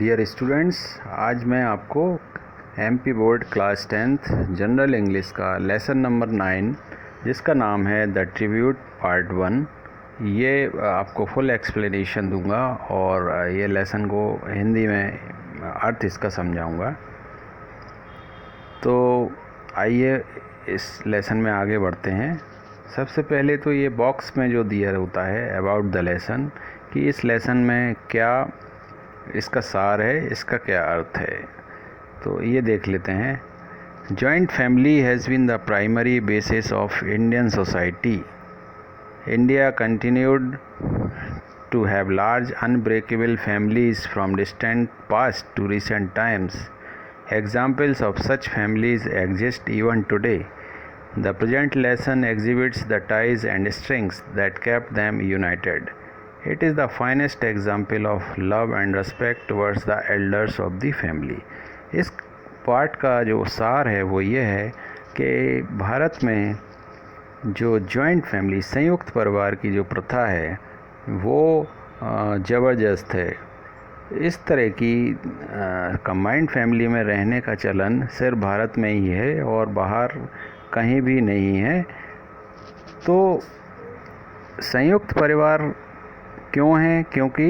Dear students, आज मैं आपको MP board class 10th general English का लेसन नंबर 9 जिसका नाम है द ट्रिब्यूट पार्ट 1 ये आपको फुल एक्सप्लेनेशन दूंगा और ये लेसन को हिंदी में अर्थ इसका समझाऊंगा। तो आइए इस लेसन में आगे बढ़ते हैं। सबसे पहले तो ये बॉक्स में जो दिया होता है अबाउट द लेसन कि इस लेसन में क्या इसका सार है, इसका क्या अर्थ है, तो ये देख लेते हैं। Joint family has been the primary basis of Indian society. India continued to have large unbreakable families from distant past to recent times. Examples of such families exist even today. The present lesson exhibits the ties and strings that kept them united. It is the finest example of love and respect towards the elders of the family. इस पाठ का जो सार है वो ये है कि भारत में जो जॉइंट फैमिली संयुक्त परिवार की जो प्रथा है वो ज़बरदस्त है। इस तरह की कंबाइंड फैमिली में रहने का चलन सिर्फ भारत में ही है और बाहर कहीं भी नहीं है। तो संयुक्त परिवार क्यों है? क्योंकि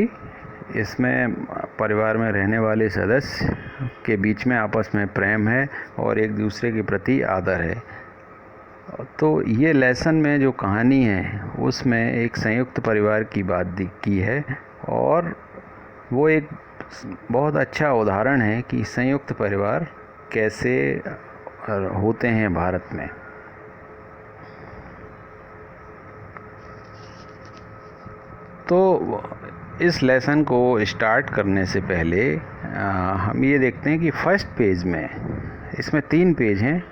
इसमें परिवार में रहने वाले सदस्य के बीच में आपस में प्रेम है और एक दूसरे के प्रति आदर है। तो ये लेसन में जो कहानी है उसमें एक संयुक्त परिवार की बात की है और वो एक बहुत अच्छा उदाहरण है कि संयुक्त परिवार कैसे होते हैं भारत में। तो इस लेसन को स्टार्ट करने से पहले हम ये देखते हैं कि फर्स्ट पेज में, इसमें 3 पेज हैं।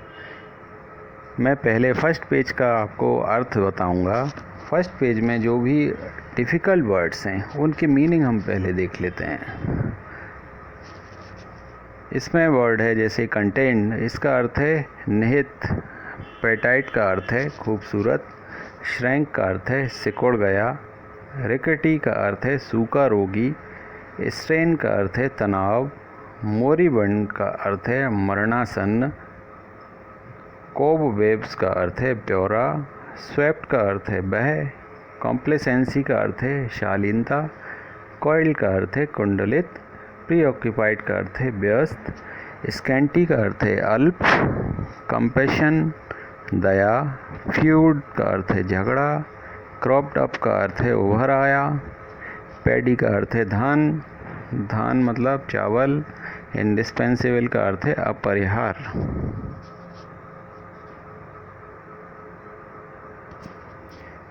मैं पहले फ़र्स्ट पेज का आपको अर्थ बताऊंगा। फर्स्ट पेज में जो भी डिफ़िकल्ट वर्ड्स हैं उनके मीनिंग हम पहले देख लेते हैं। इसमें वर्ड है जैसे कंटेंट, इसका अर्थ है निहित। पेटाइट का अर्थ है खूबसूरत। श्रैंक का अर्थ है सिकुड़ गया। रिकेटी का अर्थ है सूखा रोगी। स्ट्रेन का अर्थ है तनाव। मोरिबंड का अर्थ है मरणासन्न। कोब वेब्स का अर्थ है ब्यौरा। स्वेप्ट का अर्थ है बह। कॉम्प्लेसेंसी का अर्थ है शालीनता। कॉइल्ड का अर्थ है कुंडलित। प्रीऑक्यूपाइड का अर्थ है व्यस्त। स्कैंटी का अर्थ है अल्प। कंपैशन दया। फ्यूड का अर्थ है झगड़ा। क्रॉप्ड अप का अर्थ है उभर आया। पैडी का अर्थ है धान। धान मतलब चावल। इंडिस्पेंसेबल का अर्थ है अपरिहार्य।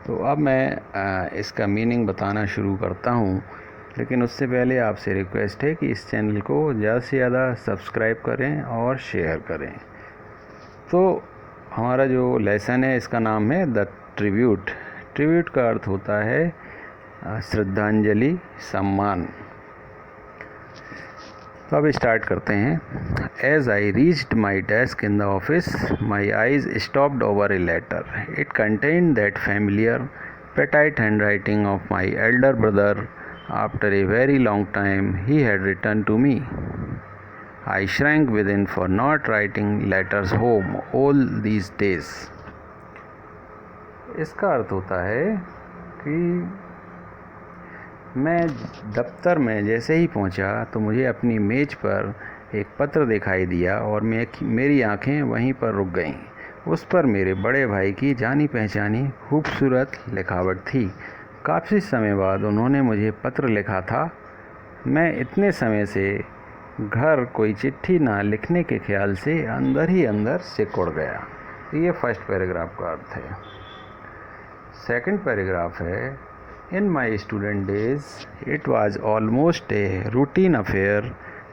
तो अब मैं इसका मीनिंग बताना शुरू करता हूँ, लेकिन उससे पहले आपसे रिक्वेस्ट है कि इस चैनल को ज़्यादा से ज़्यादा सब्सक्राइब करें और शेयर करें। तो हमारा जो लेसन है इसका नाम है द ट्रिब्यूट। ट्रिब्यूट का अर्थ होता है श्रद्धांजलि, सम्मान। तो अब स्टार्ट करते हैं। As I reached my desk in the office my eyes stopped over a letter. It contained that familiar petite hand writing of my elder brother. After a very long time he had return to me. I shrank within for not writing letters home all these days. इसका अर्थ होता है कि मैं दफ्तर में जैसे ही पहुंचा तो मुझे अपनी मेज़ पर एक पत्र दिखाई दिया और मेरी आंखें वहीं पर रुक गईं। उस पर मेरे बड़े भाई की जानी पहचानी खूबसूरत लिखावट थी। काफ़ी समय बाद उन्होंने मुझे पत्र लिखा था। मैं इतने समय से घर कोई चिट्ठी ना लिखने के ख्याल से अंदर ही अंदर सिकुड़ गया। ये फर्स्ट पैराग्राफ का अर्थ है। सेकंड पैराग्राफ है In my student days, it was almost a routine affair.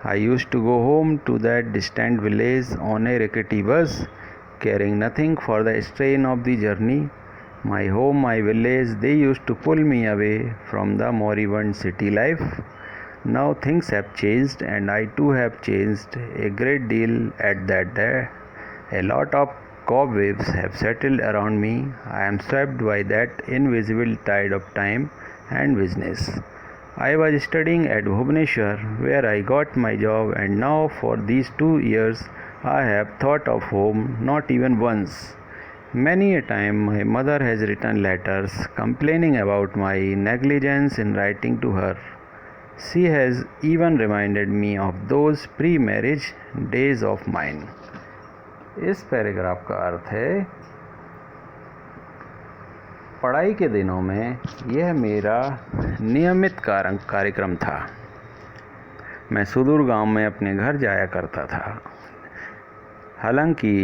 I used to go home to that distant village on a rickety bus, caring nothing for the strain of the journey. My home, my village, they used to pull me away from the moribund city life. Now things have changed, and I too have changed a great deal at that day. A lot of cobwebs have settled around me. I am swept by that invisible tide of time and business. I was studying at Bhubaneswar, where I got my job, and now for these 2 years I have thought of home not even once. Many a time my mother has written letters complaining about my negligence in writing to her. She has even reminded me of those pre-marriage days of mine. इस paragraph का अर्थ है, पढ़ाई के दिनों में यह मेरा नियमित कार्यक्रम था। मैं सुदूर गांव में अपने घर जाया करता था। हालांकि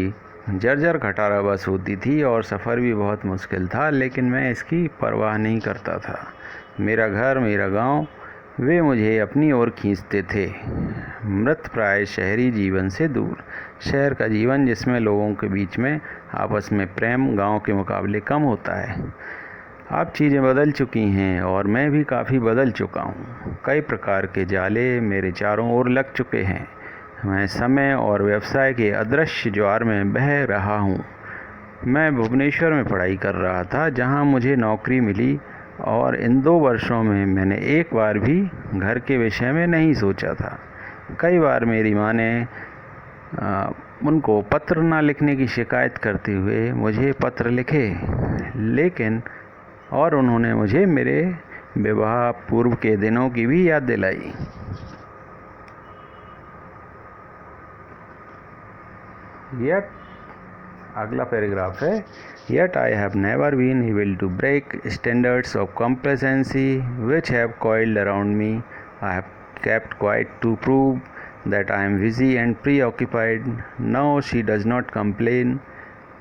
जर्जर खटारा बस होती थी और सफ़र भी बहुत मुश्किल था, लेकिन मैं इसकी परवाह नहीं करता था। मेरा घर, मेरा गांव, वे मुझे अपनी ओर खींचते थे। मृत प्राय शहरी जीवन से दूर, शहर का जीवन जिसमें लोगों के बीच में आपस में प्रेम गांव के मुकाबले कम होता है। अब चीज़ें बदल चुकी हैं और मैं भी काफ़ी बदल चुका हूँ। कई प्रकार के जाले मेरे चारों ओर लग चुके हैं। मैं समय और व्यवसाय के अदृश्य ज्वार में बह रहा हूँ। मैं भुवनेश्वर में पढ़ाई कर रहा था, जहाँ मुझे नौकरी मिली, और इन 2 वर्षों में मैंने एक बार भी घर के विषय में नहीं सोचा था। कई बार मेरी माँ ने उनको पत्र ना लिखने की शिकायत करते हुए मुझे पत्र लिखे, लेकिन और उन्होंने मुझे मेरे विवाह पूर्व के दिनों की भी याद दिलाई। Yet, अगला पैराग्राफ है, Yet I have never been able to break standards of complacency which have coiled around me. I have kept quiet to prove that I am busy and preoccupied. Now she does not complain.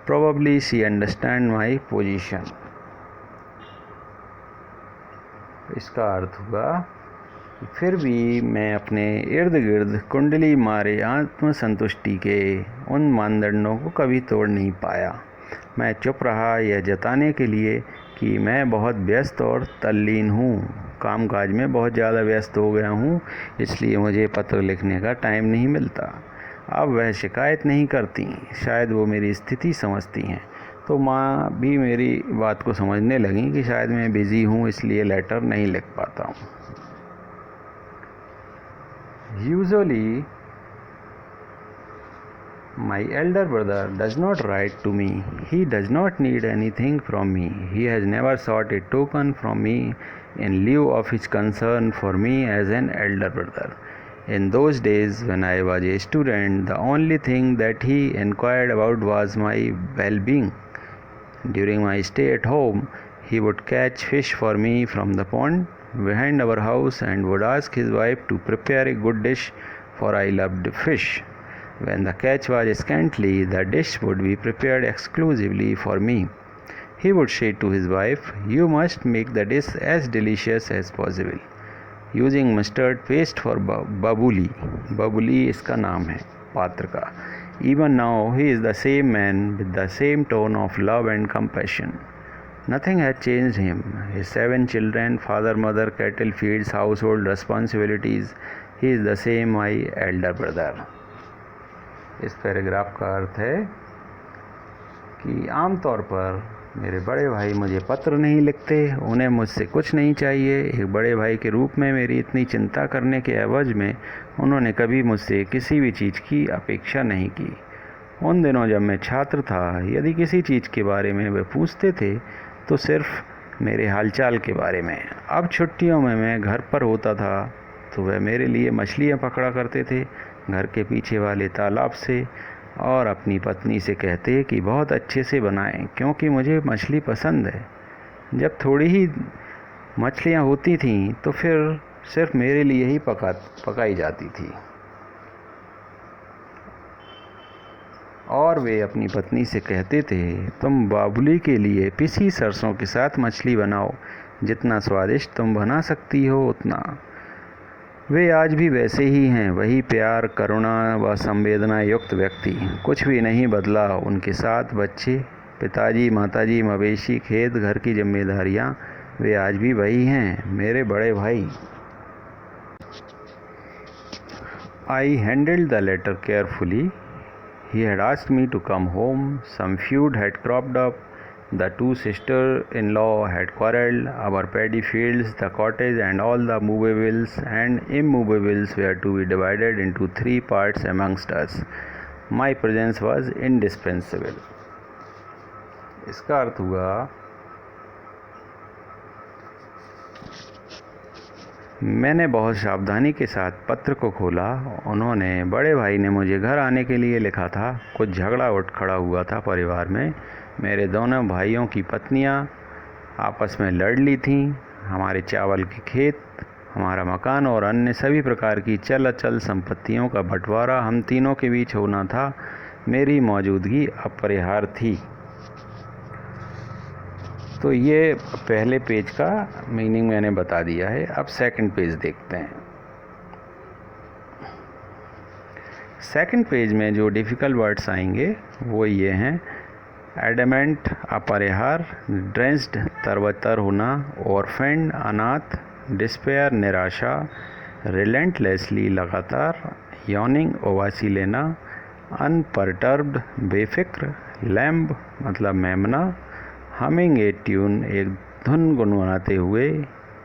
Probably she understands my position. इसका अर्थ हुआ कि फिर भी मैं अपने इर्द गिर्द कुंडली मारे आत्मसंतुष्टि के उन मानदंडों को कभी तोड़ नहीं पाया। मैं चुप रहा यह जताने के लिए कि मैं बहुत व्यस्त और तल्लीन हूँ, कामकाज में बहुत ज़्यादा व्यस्त हो गया हूँ, इसलिए मुझे पत्र लिखने का टाइम नहीं मिलता। अब वह शिकायत नहीं करती, शायद वो मेरी स्थिति समझती हैं, तो माँ भी मेरी बात को समझने लगी कि शायद मैं बिज़ी हूँ, इसलिए लेटर नहीं लिख पाता हूँ। Usually, my elder brother does not write to me. He does not need anything from me. He has never sought a token from me in lieu of his concern for me as an elder brother. In those days when I was a student, the only thing that he inquired about was my well-being. During my stay at home, he would catch fish for me from the pond behind our house and would ask his wife to prepare a good dish, for I loved fish. When the catch was scantily, the dish would be prepared exclusively for me. He would say to his wife, "You must make the dish as delicious as possible, using mustard paste for babuli." Babuli इसका नाम है पात्र का. Even now he is the same man with the same tone of love and compassion. Nothing had changed him. His 7 children, father, mother, cattle, fields, household responsibilities. He is the same my elder brother. इस paragraph का अर्थ है कि आमतौर पर मेरे बड़े भाई मुझे पत्र नहीं लिखते, उन्हें मुझसे कुछ नहीं चाहिए। एक बड़े भाई के रूप में मेरी इतनी चिंता करने के एवज में उन्होंने कभी मुझसे किसी भी चीज़ की अपेक्षा नहीं की। उन दिनों जब मैं छात्र था, यदि किसी चीज़ के बारे में वे पूछते थे तो सिर्फ मेरे हालचाल के बारे में। अब छुट्टियों में मैं घर पर होता था तो वे मेरे लिए मछलियाँ पकड़ा करते थे घर के पीछे वाले तालाब से, और अपनी पत्नी से कहते कि बहुत अच्छे से बनाएं, क्योंकि मुझे मछली पसंद है। जब थोड़ी ही मछलियाँ होती थीं तो फिर सिर्फ मेरे लिए ही पकाई जाती थी, और वे अपनी पत्नी से कहते थे, तुम बाबुली के लिए पिसी सरसों के साथ मछली बनाओ, जितना स्वादिष्ट तुम बना सकती हो उतना। वे आज भी वैसे ही हैं, वही प्यार, करुणा व संवेदना युक्त व्यक्ति। कुछ भी नहीं बदला उनके साथ। बच्चे, पिताजी, माताजी, मवेशी, खेत, घर की जिम्मेदारियां, वे आज भी वही हैं। मेरे बड़े भाई। I handled the letter carefully. He had asked me to come home. Some feud had cropped up. The two sister-in-law had quarrelled. Our paddy fields, the cottage, and all the movables and immovables were to be divided into 3 parts amongst us. My presence was indispensable. इसका अर्थ हुआ मैंने बहुत सावधानी के साथ पत्र को खोला। उन्होंने बड़े भाई ने मुझे घर आने के लिए लिखा था। कुछ झगड़ा उठ खड़ा हुआ था परिवार में। मेरे दोनों भाइयों की पत्नियां आपस में लड़ ली थीं। हमारे चावल के खेत, हमारा मकान और अन्य सभी प्रकार की चल अचल संपत्तियों का बंटवारा हम तीनों के बीच होना था। मेरी मौजूदगी अपरिहार्य थी। तो ये पहले पेज का मीनिंग मैंने बता दिया है। अब सेकंड पेज देखते हैं। सेकंड पेज में जो डिफ़िकल्ट वर्ड्स आएंगे वो ये हैं: एडमेंट अपरिहार, ड्रेंस्ड तरबतर होना, ऑर्फेंड अनाथ, डिस्पेयर निराशा, रिलेंटलेसली लगातार, यॉनिंग उबासी लेना, अनपर्टर्ब्ड बेफिक्र, लैम्ब मतलब मेमना, हमिंग ए ट्यून एक धुन गुनगुनाते हुए,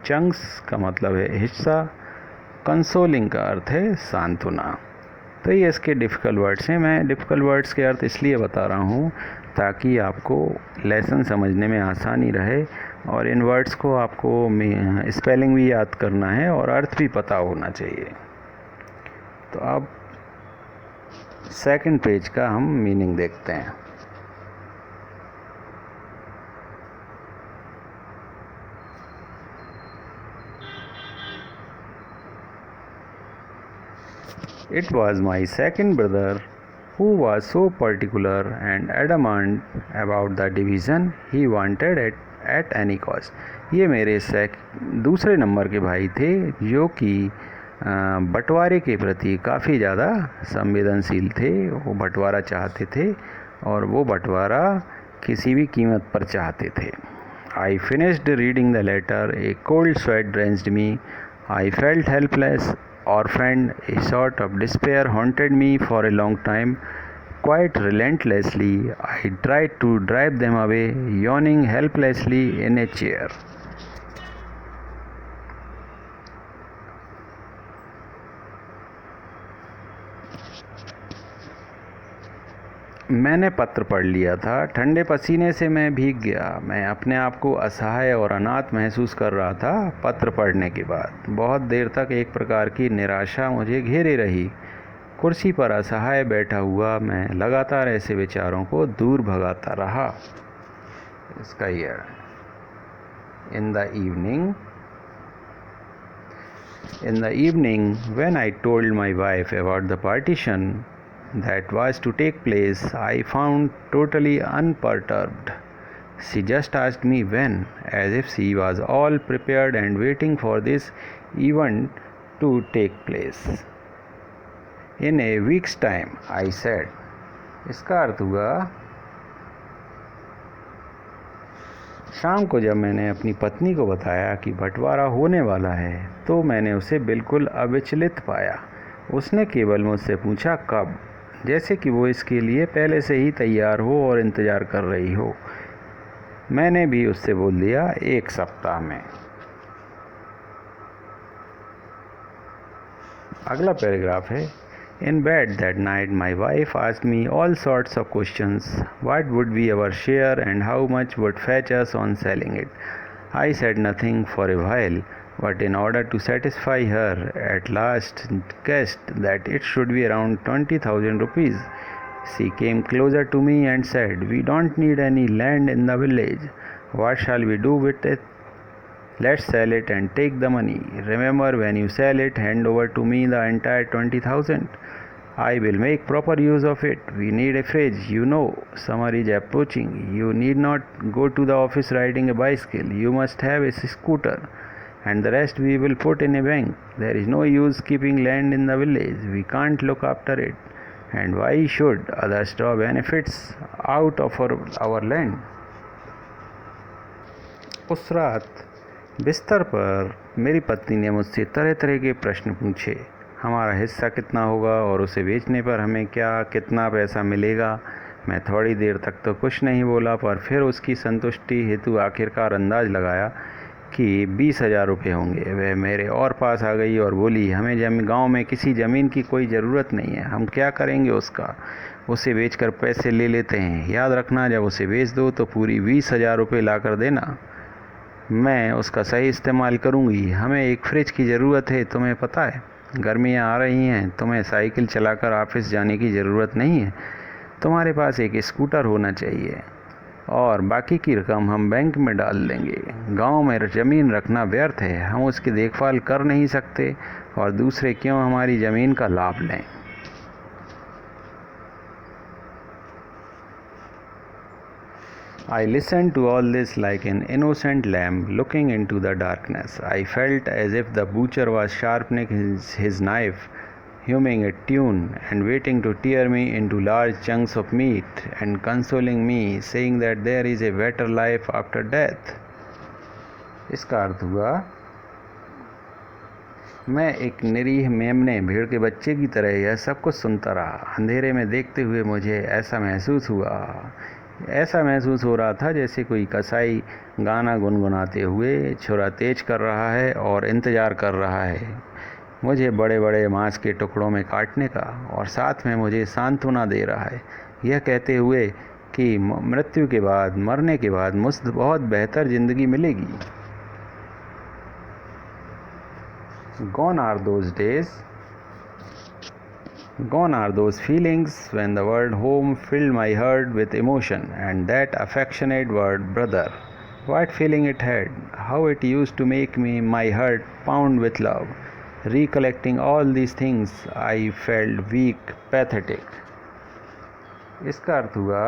चंक्स का मतलब है हिस्सा, कंसोलिंग का अर्थ है सांत्वना। तो ये इसके डिफ़िकल्ट वर्ड्स हैं। मैं डिफ़िकल्ट वर्ड्स के अर्थ इसलिए बता रहा हूँ ताकि आपको लेसन समझने में आसानी रहे, और इन वर्ड्स को आपको स्पेलिंग भी याद करना है और अर्थ भी पता होना चाहिए। तो अब सेकंड पेज का हम मीनिंग देखते हैं। It was my second brother who was so particular and adamant about the division he wanted at any cost. ये मेरे दूसरे नंबर के भाई थे जो कि बंटवारे के प्रति काफ़ी ज़्यादा संवेदनशील थे। वो बंटवारा चाहते थे और वो बंटवारा किसी भी कीमत पर चाहते थे। I finished reading the letter. A cold sweat drenched me. I felt helpless. Orphaned, a sort of despair haunted me for a long time. Quite relentlessly, I tried to drive them away, yawning helplessly in a chair. मैंने पत्र पढ़ लिया था। ठंडे पसीने से मैं भीग गया। मैं अपने आप को असहाय और अनाथ महसूस कर रहा था। पत्र पढ़ने के बाद बहुत देर तक एक प्रकार की निराशा मुझे घेरे रही। कुर्सी पर असहाय बैठा हुआ मैं लगातार ऐसे विचारों को दूर भगाता रहा। इसका ये in the evening when I told my wife about the partition that was to take place, I found totally unperturbed. She just asked me when, as if she was all prepared and waiting for this event to take place. In a week's time, I said. इसका अर्थ हुआ, शाम को जब मैंने अपनी पत्नी को बताया कि बंटवारा होने वाला है तो मैंने उसे बिल्कुल अविचलित पाया। उसने केवल मुझसे पूछा कब, जैसे कि वो इसके लिए पहले से ही तैयार हो और इंतज़ार कर रही हो। मैंने भी उससे बोल दिया 1 सप्ताह में। अगला पैराग्राफ है। In bed that night my wife asked me all sorts of questions. What would be our share and how much would fetch us on selling it? I said nothing for a while, but in order to satisfy her, at last guessed that it should be around 20,000 rupees. She came closer to me and said, "We don't need any land in the village. What shall we do with it? Let's sell it and take the money. Remember, when you sell it, hand over to me the entire 20,000. I will make proper use of it. We need a fridge. You know, summer is approaching. You need not go to the office riding a bicycle. You must have a scooter. And the rest we will put in a bank. There is no use keeping land in the village. We can't look after it. And why should others draw benefits out of our land?" उस रात बिस्तर पर मेरी पत्नी ने मुझसे तरह तरह के प्रश्न पूछे। हमारा हिस्सा कितना होगा और उसे बेचने पर हमें कितना पैसा मिलेगा। मैं थोड़ी देर तक तो कुछ नहीं बोला, पर फिर उसकी संतुष्टि हेतु आखिरकार अंदाज़ लगाया कि 20,000 रुपये होंगे। वह मेरे और पास आ गई और बोली, हमें गांव में किसी ज़मीन की कोई ज़रूरत नहीं है, हम क्या करेंगे उसका? उसे बेचकर पैसे ले लेते हैं। याद रखना, जब उसे बेच दो तो पूरी 20,000 रुपये ला कर देना, मैं उसका सही इस्तेमाल करूँगी। हमें एक फ्रिज की ज़रूरत है, तुम्हें पता है गर्मियाँ आ रही हैं, तुम्हें साइकिल चलाकर ऑफिस जाने की ज़रूरत नहीं है, तुम्हारे पास एक स्कूटर होना चाहिए, और बाकी की रकम हम बैंक में डाल देंगे। गांव में ज़मीन रखना व्यर्थ है, हम उसकी देखभाल कर नहीं सकते, और दूसरे क्यों हमारी ज़मीन का लाभ लें। I listened to all this like an innocent lamb looking into the darkness. I felt as if the butcher was sharpening his knife, humming a tune, and waiting to tear me into large chunks of meat, and consoling me, saying that there is a better life after death. इसका अर्थ हुआ, मैं एक निरीह मेमने भेड़ के बच्चे की तरह यह सब कुछ सुनता रहा। अंधेरे में देखते हुए मुझे ऐसा महसूस हो रहा था जैसे कोई कसाई गाना गुनगुनाते हुए छुरा तेज कर रहा है और इंतज़ार कर रहा है मुझे बड़े बड़े मांस के टुकड़ों में काटने का, और साथ में मुझे सांत्वना दे रहा है, यह कहते हुए कि मृत्यु के बाद, मरने के बाद मुझे बहुत बेहतर ज़िंदगी मिलेगी। Gone are those days, gone are those feelings when the word home filled my heart with emotion, and that affectionate word brother, what feeling it had, how it used to make my heart pound with love. Recollecting all these things, I felt weak, pathetic. इसका अर्थ हुआ,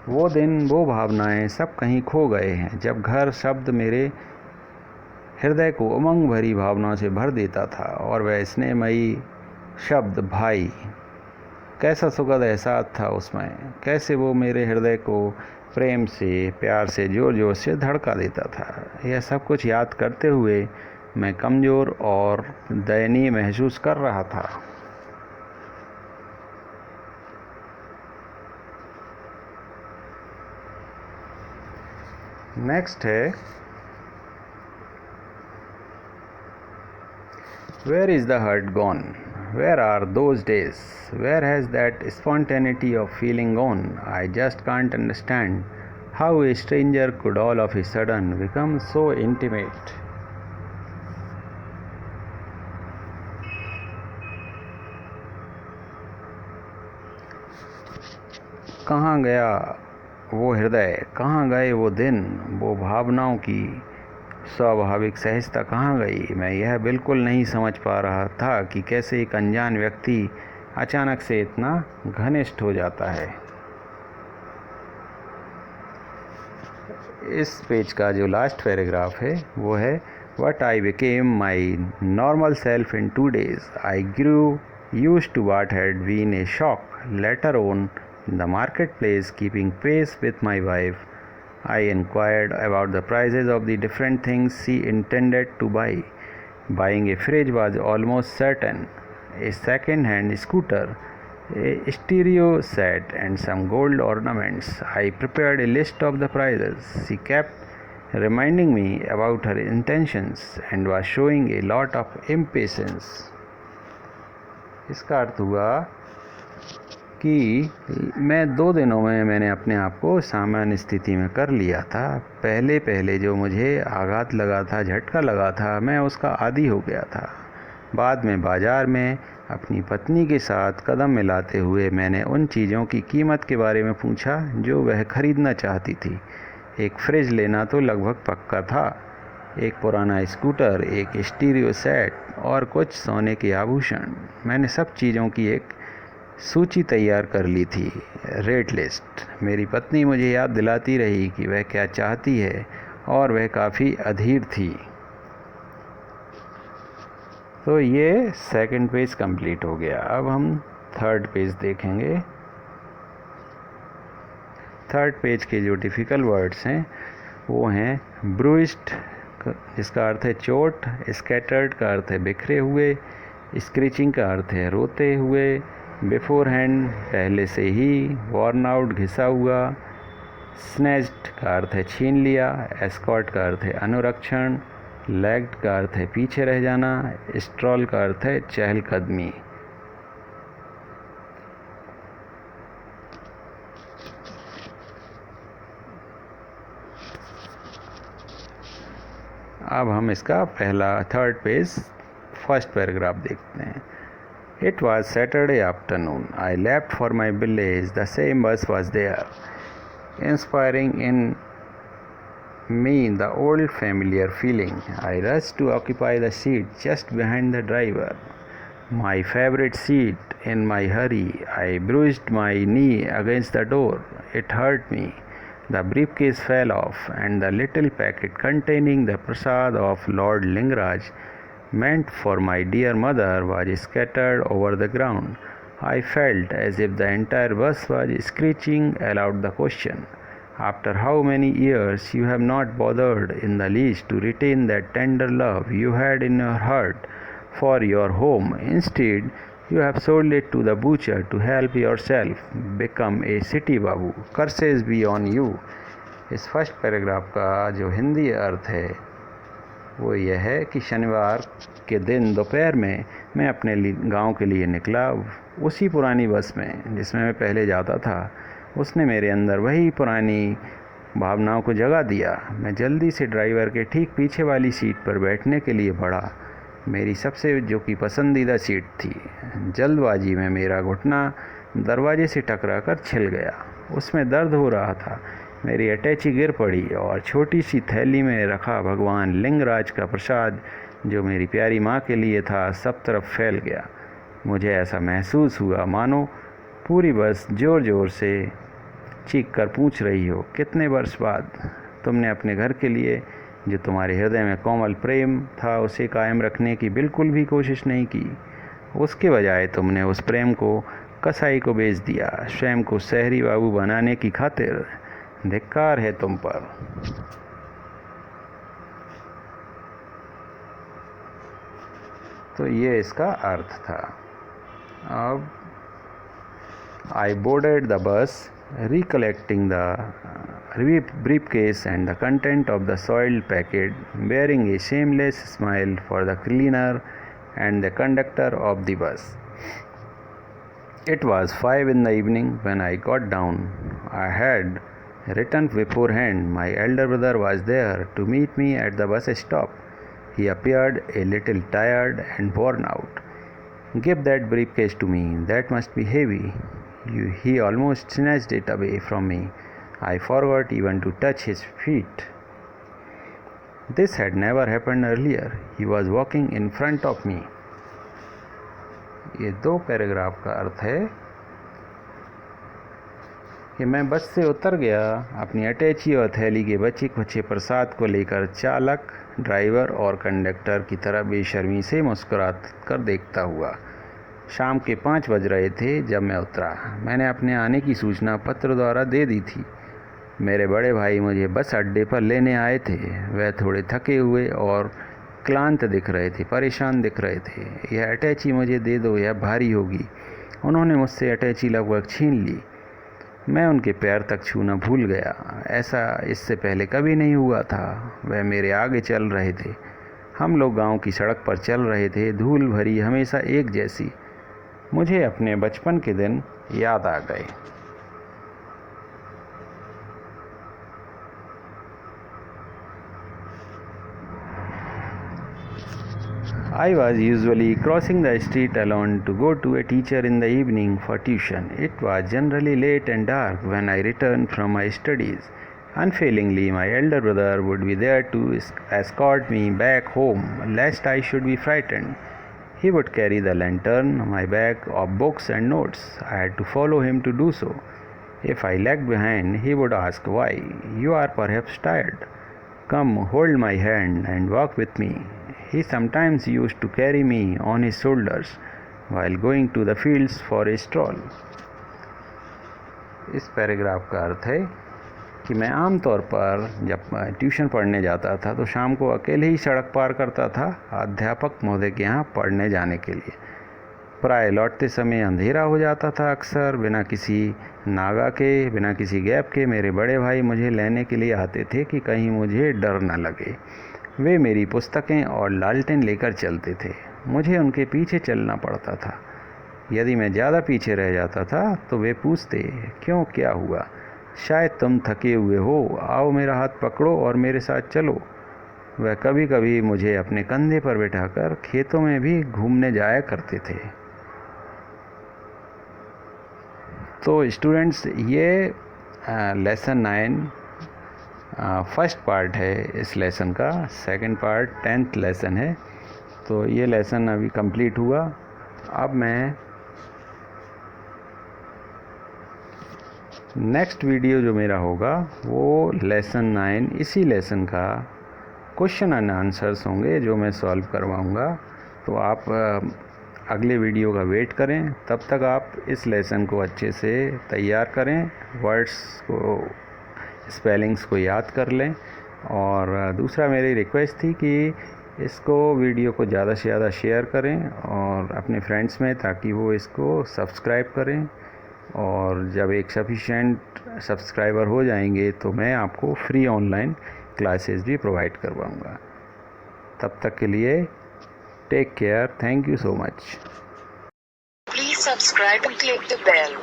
वो दिन, वो भावनाएं सब कहीं खो गए हैं, जब घर शब्द मेरे हृदय को उमंग भरी भावना से भर देता था, और वह स्नेहमयी शब्द भाई, कैसा सुखद एहसास था उसमें, कैसे वो मेरे हृदय को प्रेम से, प्यार से जोर जोर से धड़का देता था। यह सब कुछ याद करते हुए मैं कमज़ोर और दयनीय महसूस कर रहा था। नेक्स्ट है, Where is the hurt gone? Where are those days? Where has that spontaneity of feeling gone? I just can't understand how a stranger could all of a sudden become so intimate. कहाँ गया वो हृदय, कहाँ गए वो दिन, वो भावनाओं की स्वाभाविक सहजता कहाँ गई? मैं यह बिल्कुल नहीं समझ पा रहा था कि कैसे एक अनजान व्यक्ति अचानक से इतना घनिष्ठ हो जाता है। इस पेज का जो लास्ट पैराग्राफ है वो है, What I became my normal self in 2 days. I grew used to what had been a shock. Later on, in the marketplace, keeping pace with my wife, I inquired about the prices of the different things she intended to buy. Buying a fridge was almost certain. A second-hand scooter, a stereo set, and some gold ornaments. I prepared a list of the prices. She kept reminding me about her intentions and was showing a lot of impatience. इसका अर्थ हुआ कि मैं 2 दिनों में मैंने अपने आप को सामान्य स्थिति में कर लिया था। पहले जो मुझे आघात लगा था, झटका लगा था, मैं उसका आदी हो गया था। बाद में बाज़ार में अपनी पत्नी के साथ कदम मिलाते हुए मैंने उन चीज़ों की कीमत के बारे में पूछा जो वह खरीदना चाहती थी। एक फ्रिज लेना तो लगभग पक्का था, एक पुराना स्कूटर, एक स्टीरियो सेट और कुछ सोने के आभूषण। मैंने सब चीज़ों की एक सूची तैयार कर ली थी, रेट लिस्ट। मेरी पत्नी मुझे याद दिलाती रही कि वह क्या चाहती है, और वह काफ़ी अधीर थी। तो ये सेकंड पेज कंप्लीट हो गया। अब हम थर्ड पेज देखेंगे। थर्ड पेज के जो डिफ़िकल्ट वर्ड्स हैं वो हैं ब्रूइस्ड, जिसका अर्थ है चोट, स्कैटर्ड का अर्थ है बिखरे हुए, स्क्रीचिंग का अर्थ है रोते हुए, बिफोर हैंड पहले से ही, वॉर्न आउट घिसा हुआ, स्नैच्ड का अर्थ है छीन लिया, एस्कॉर्ट का अर्थ है अनुरक्षण, लैग्ड का अर्थ है पीछे रह जाना, स्ट्रॉल का अर्थ है चहलकदमी। अब हम इसका थर्ड पेज फर्स्ट पैराग्राफ देखते हैं। It was Saturday afternoon. I left for my village. The same bus was there, inspiring in me the old familiar feeling. I rushed to occupy the seat just behind the driver, my favorite seat. In my hurry, I bruised my knee against the door. It hurt me. The briefcase fell off, and the little packet containing the prasad of Lord Lingaraj, meant for my dear mother, was scattered over the ground. I felt as if the entire bus was screeching aloud the question, "After how many years you have not bothered in the least to retain that tender love you had in your heart for your home. Instead, you have sold it to the butcher to help yourself become a city babu. Curses be on you." इस first paragraph का जो हिंदी अर्थ है वो यह है कि शनिवार के दिन दोपहर में मैं अपने गांव के लिए निकला। उसी पुरानी बस में जिसमें मैं पहले जाता था, उसने मेरे अंदर वही पुरानी भावनाओं को जगा दिया। मैं जल्दी से ड्राइवर के ठीक पीछे वाली सीट पर बैठने के लिए बढ़ा, मेरी सबसे जो कि पसंदीदा सीट थी। जल्दबाजी में मेरा घुटना दरवाजे से टकरा कर छिल गया। उसमें दर्द हो रहा था। मेरी अटैची गिर पड़ी और छोटी सी थैली में रखा भगवान लिंगराज का प्रसाद जो मेरी प्यारी माँ के लिए था सब तरफ फैल गया। मुझे ऐसा महसूस हुआ मानो पूरी बस ज़ोर ज़ोर से चीख कर पूछ रही हो, कितने वर्ष बाद तुमने अपने घर के लिए जो तुम्हारे हृदय में कोमल प्रेम था उसे कायम रखने की बिल्कुल भी कोशिश नहीं की। उसके बजाय तुमने उस प्रेम को कसाई को बेच दिया, स्वयं को शहरी बाबू बनाने की खातिर। धिक्कार है तुम पर। तो ये इसका अर्थ था। अब I boarded the bus, recollecting the briefcase and the content of the soiled packet, bearing a shameless smile for the cleaner and the conductor of the bus. It was 5 in the evening when I got down. I had written beforehand. My elder brother was there to meet me at the bus stop. He appeared a little tired and worn out. "Give that briefcase to me. That must be heavy." He almost snatched it away from me. I forgot even to touch his feet. This had never happened earlier. He was walking in front of me. ये 2 paragraph का अर्थ है कि मैं बस से उतर गया, अपनी अटैची और थैली के बचे खुचे प्रसाद को लेकर चालक, ड्राइवर और कंडक्टर की तरह बेशर्मी से मुस्कुरा कर देखता हुआ। शाम के 5 बज रहे थे जब मैं उतरा। मैंने अपने आने की सूचना पत्र द्वारा दे दी थी। मेरे बड़े भाई मुझे बस अड्डे पर लेने आए थे। वह थोड़े थके हुए और क्लांत दिख रहे थे, परेशान दिख रहे थे। "यह अटैची मुझे दे दो, यह भारी होगी।" उन्होंने मुझसे अटैची लगभग छीन ली। मैं उनके पैर तक छूना भूल गया। ऐसा इससे पहले कभी नहीं हुआ था। वह मेरे आगे चल रहे थे। हम लोग गांव की सड़क पर चल रहे थे, धूल भरी, हमेशा एक जैसी। मुझे अपने बचपन के दिन याद आ गए। I was usually crossing the street alone to go to a teacher in the evening for tuition. It was generally late and dark when I returned from my studies. Unfailingly, my elder brother would be there to escort me back home, lest I should be frightened. He would carry the lantern, my bag of books and notes. I had to follow him to do so. If I lagged behind, he would ask, "Why? You are perhaps tired. Come, hold my hand and walk with me." He sometimes used to carry me on his shoulders while going to the fields for a stroll. इस paragraph का अर्थ है कि मैं आमतौर पर जब tuition पढ़ने जाता था तो शाम को अकेले ही सड़क पार करता था अध्यापक महोदय के यहाँ पढ़ने जाने के लिए। प्राय लौटते समय अंधेरा हो जाता था। अक्सर बिना किसी नागा के, बिना किसी गैप के मेरे बड़े भाई मुझे लेने के लिए आते थे कि कहीं मुझे डर न लगे। वे मेरी पुस्तकें और लालटेन लेकर चलते थे। मुझे उनके पीछे चलना पड़ता था। यदि मैं ज़्यादा पीछे रह जाता था तो वे पूछते, क्यों, क्या हुआ? शायद तुम थके हुए हो, आओ मेरा हाथ पकड़ो और मेरे साथ चलो। वह कभी कभी मुझे अपने कंधे पर बिठाकर खेतों में भी घूमने जाया करते थे। तो स्टूडेंट्स, ये लेसन 9 फर्स्ट पार्ट है इस लेसन का। सेकंड पार्ट 10th लेसन है। तो ये लेसन अभी कंप्लीट हुआ। अब मैं नेक्स्ट वीडियो जो मेरा होगा वो लेसन 9 इसी लेसन का क्वेश्चन एंड आंसर्स होंगे जो मैं सॉल्व करवाऊँगा। तो आप अगले वीडियो का वेट करें। तब तक आप इस लेसन को अच्छे से तैयार करें, वर्ड्स को, स्पेलिंग्स को याद कर लें। और दूसरा मेरी रिक्वेस्ट थी कि इसको, वीडियो को ज़्यादा से ज़्यादा शेयर करें और अपने फ्रेंड्स में, ताकि वो इसको सब्सक्राइब करें। और जब एक सफिशिएंट सब्सक्राइबर हो जाएंगे तो मैं आपको फ्री ऑनलाइन क्लासेस भी प्रोवाइड करवाऊँगा। तब तक के लिए take care. Thank you so much. Please subscribe and click the bell.